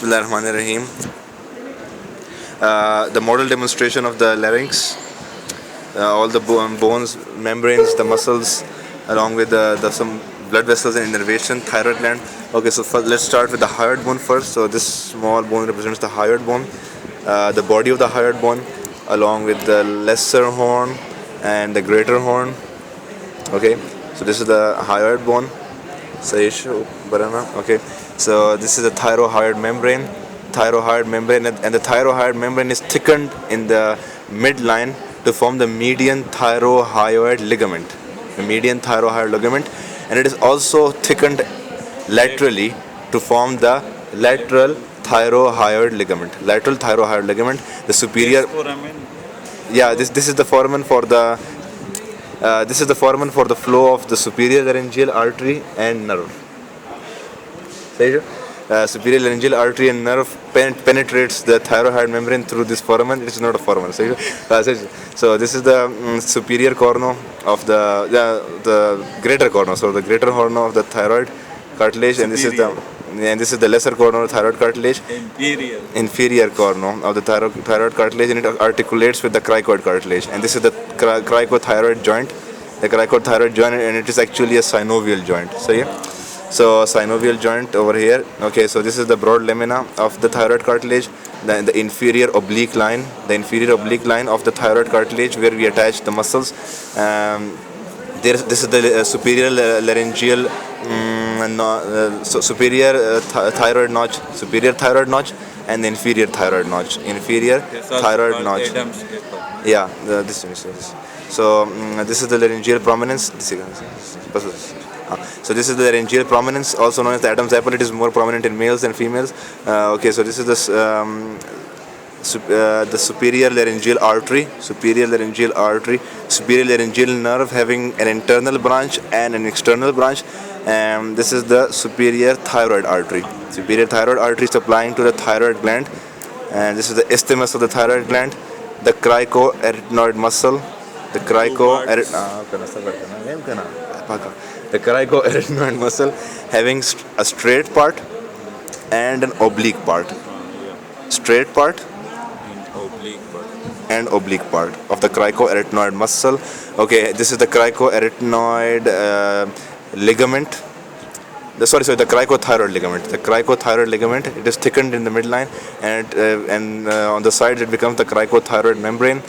Bismillahirrahmanirrahim. The model demonstration of the larynx, all the bones, membranes, the muscles, along with some blood vessels and innervation, thyroid gland. Okay, so let's start with the hyoid bone first. So this small bone represents the hyoid bone, the body of the hyoid bone, along with the lesser horn and the greater horn. Okay, so this is the hyoid bone. Okay, so this is the thyroid membrane. And the thyroid membrane is thickened in the midline to form the median thyroid ligament. The median thyroid ligament, and it is also thickened laterally to form the lateral thyroid ligament. Lateral thyroid ligament. The superior. Yeah, this is the foramen for the. This is the foramen for the flow of the superior laryngeal artery and nerve. Superior laryngeal artery and nerve penetrates the thyroid membrane through this foramen. It is not a foramen. So this is the superior cornu of the greater cornu. So the greater cornu of the thyroid cartilage, superior. and this is the lesser cornu of the thyroid cartilage. Inferior cornu of the thyroid cartilage, and it articulates with the cricoid cartilage. And this is the cricothyroid joint. The cricothyroid joint, and it is actually a synovial joint. So synovial joint over here. Okay, so this is the broad lamina of the thyroid cartilage, the inferior oblique line of the thyroid cartilage, where we attach the muscles. This is the superior laryngeal superior thyroid notch, and the inferior thyroid notch. Yeah, this. So this is the laryngeal prominence. So this is the laryngeal prominence, also known as the Adam's apple. It is more prominent in males than females. Okay, so this is the superior laryngeal artery, superior laryngeal nerve, having an internal branch and an external branch. And this is the superior thyroid artery. Superior thyroid artery supplying to the thyroid gland. And this is the isthmus of the thyroid gland, the cricoarytenoid muscle, the cricoarytenoid muscle, having a straight part and an oblique part. Straight part and oblique part of the cricoarytenoid muscle. Okay, this is the cricoarytenoid ligament. The cricothyroid ligament. The cricothyroid ligament. It is thickened in the midline, and on the sides it becomes the cricothyroid membrane.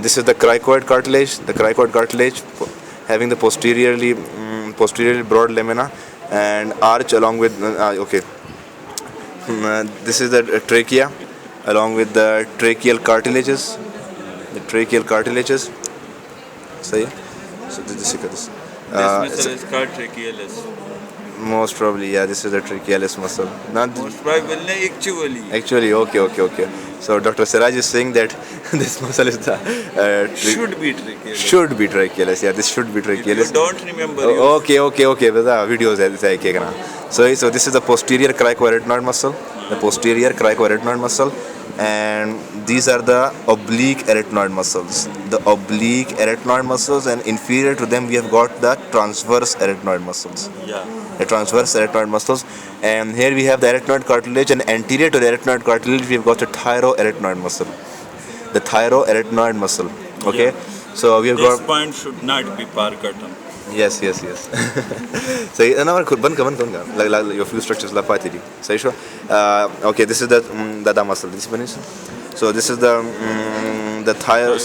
This is the cricoid cartilage. The cricoid cartilage, having the posteriorly broad lamina and arch along with. This is the trachea, along with the tracheal cartilages. So this is muscle is called trachealis. Most probably, yeah. This is the trachealis muscle. Most probably, actually. Okay. So Dr. Siraj is saying that this muscle is the should be trachealis. Yeah, this should be trachealis. If you don't remember. Okay. The videos are. So this is the posterior cricoarytenoid muscle. The posterior cricoarytenoid muscle, and these are the oblique arytenoid muscles. The oblique arytenoid muscles, and inferior to them we have got the transverse arytenoid muscles. Yeah. The transverse arytenoid muscles, and here we have the arytenoid cartilage, and anterior to the arytenoid cartilage we have got the thyroarytenoid muscle. The thyroarytenoid muscle. Okay, yeah. So we have this point should not be Parkinson. Yes. So now your few structures la patiri. Okay, this is the dada muscle. So this is the thyroid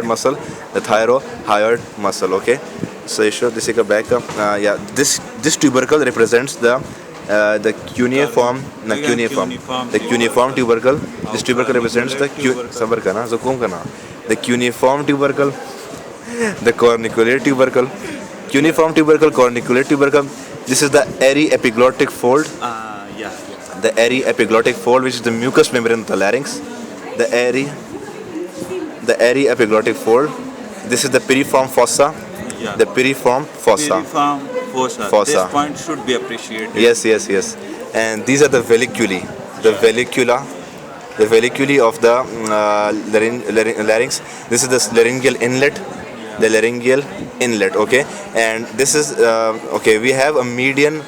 muscle. The thyroid muscle. Okay. So this is a backup. Yeah, this tubercle represents the cuneiform. The cuneiform tubercle. This tubercle represents the cuneiform tubercle, the corniculate tubercle, corniculate tubercle. This is the airy epiglottic fold. The airy epiglottic fold, which is the mucous membrane of the larynx. The airy epiglottic fold. This is the piriform fossa. Yeah. The piriform fossa. This point should be appreciated. Yes. And these are the veliculi. The veliculi of the larynx. This is the laryngeal inlet. The laryngeal inlet. Okay, and this is okay. We have a median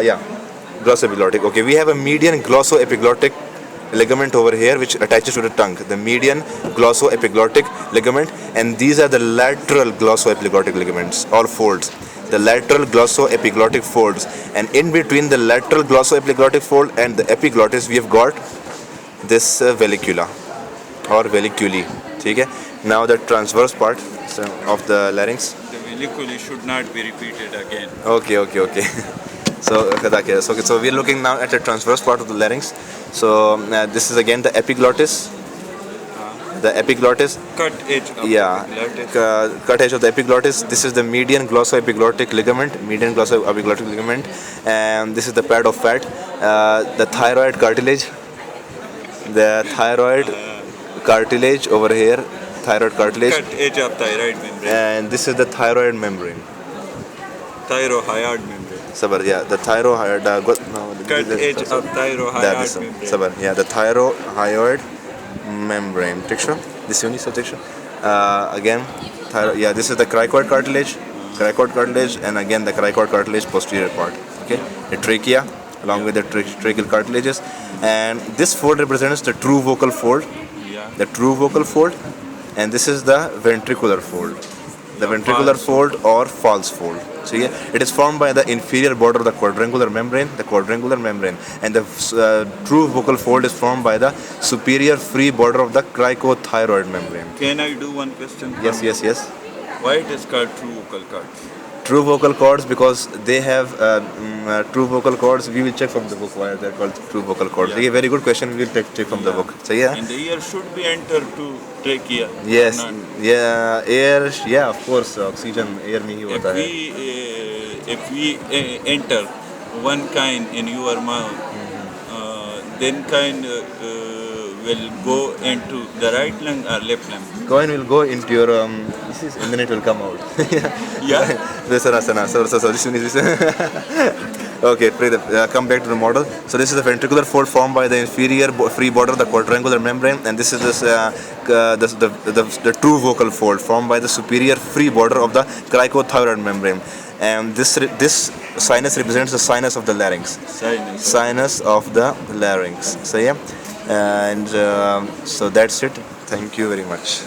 Yeah, glossoepiglottic. Okay, we have a median glossoepiglottic ligament over here which attaches to the tongue. The median glossoepiglottic ligament, and these are the lateral glossoepiglottic ligaments, all folds. The lateral glossoepiglottic folds, and in between the lateral glossoepiglottic fold and the epiglottis, we have got this velicula or veliculi. Okay? Now the transverse part of the larynx. The veliculi should not be repeated again. Okay. So we are looking now at the transverse part of the larynx. So this is again the epiglottis. The epiglottis. Cut edge of Yeah, the epiglottis. cut edge of the epiglottis. This is the median glossoepiglottic ligament. And this is the pad of fat. The thyroid cartilage. The thyroid cartilage over here. Thyroid cartilage. Cut edge of thyroid membrane. And this is the thyroid membrane. Thyroid membrane. Sabar, yeah, the thyroid. Cut edge of thyroid membrane. Sabar, yeah, the thyroid membrane. Texture. This unit of texture. Again, yeah, this is the cricoid cartilage, and again the cricoid cartilage posterior part. Okay, the trachea along with the tracheal cartilages, and this fold represents the true vocal fold. Yeah. The true vocal fold, and this is the ventricular fold. The ventricular fold or false fold. So yeah, it is formed by the inferior border of the quadrangular membrane, and the true vocal fold is formed by the superior free border of the cricothyroid membrane. Can I do one question? Yes. Why it is called true vocal cords? True vocal cords because they have true vocal cords. We will check from the book why they are called true vocal cords. Yeah. Yeah, very good question. We will check from the book. So yeah. And the ear should be entered to trachea. Yes. Not. Yeah. Air. Yeah. Of course. Oxygen. Air में ही होता है. If we enter one kind in your mouth, then kind will go into the right lung or left lung. Coin will go into your and then it will come out. Yeah. So this one is okay, come back to the model. So this is the ventricular fold formed by the inferior free border of the quadrangular membrane, and this is the true vocal fold formed by the superior free border of the cricothyroid membrane. And this sinus represents the sinus of the larynx. Sinus of the larynx. So yeah, and so that's it. Thank you very much.